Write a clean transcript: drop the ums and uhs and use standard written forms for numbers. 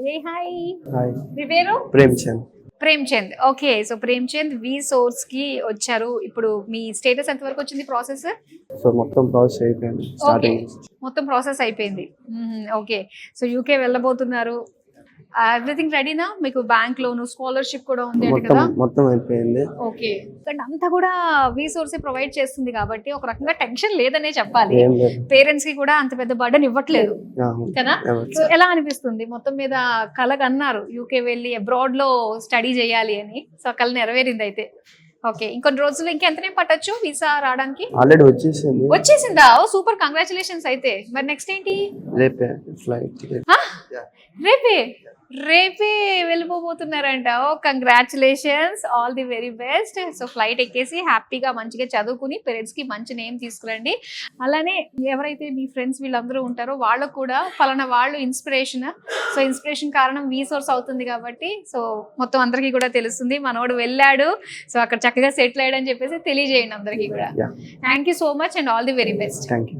జై hi. Hi, మీ పేరు? Premchand. Premchand. Okay, so Premchand V Source కి వచ్చారు. ఇప్పుడు మీ స్టేటస్ ఎంత వరకు వచ్చింది ప్రాసెస్? సో మొత్తం ప్రాసెస్ అయిపోయింది, ఓకే, స్టార్టింగ్. మొత్తం ప్రాసెస్ అయిపోయింది. ఓకే, సో యూకే వెళ్ళబోతున్నారు. ఎవ్రీథింగ్ రెడీనా? మీకు బ్యాంక్ లోను, స్కాలర్షిప్ కూడా ఉంది అంటే మొత్తం కదా? మొత్తం అయిపోయింది. ఓకే, కానీ అంతా కూడా వి సోర్స్ ప్రొవైడ్ చేస్తుంది కాబట్టి ఒక రకంగా టెన్షన్ లేదనే చెప్పాలి. ఏం లేదు. పేరెంట్స్ కి కూడా అంత పెద్ద బర్డన్ ఇవ్వట్లేదు అవును. కదా? ఎవరు? సో ఎలా అనిపిస్తుంది? మొత్తం మీద కలగన్నారు యూకే వెళ్ళి అబ్రాడ్ లో స్టడీ చేయాలి అని. సో కళ నెరవేరింది అయితే. ఓకే, ఇంకొన్ని రోజులు ఇంకెంతనే పట్టొచ్చు వీసా రావడానికి? ఆల్రెడీ వచ్చేసింది. వచ్చేసిందా? Oh super, congratulations. అయితే మరి నెక్స్ట్ ఏంటి? రేపే ఫ్లైట్. రేపే రేపే వెళ్ళిపోబోతున్నారంట. Oh congratulations, all the very best. So flight ఎక్కేసి హ్యాపీగా మంచిగా చదువుకుని పేరెంట్స్ కి మంచి నేమ్ తీసుకురండి. అలానే ఎవరైతే మీ ఫ్రెండ్స్ వీళ్ళందరూ ఉంటారో వాళ్ళకు కూడా ఫలానా వాళ్ళు ఇన్స్పిరేషన్. సో ఇన్స్పిరేషన్ కారణం వి సోర్స్ అవుతుంది కాబట్టి సో మొత్తం అందరికీ కూడా తెలుస్తుంది మనోడు వెళ్ళాడు, సో అక్కడ చక్కగా సెటిల్ అయ్యాడని చెప్పేసి తెలియజేయండి అందరికీ కూడా. Yeah. Thank you so much and all the very best. Thank you.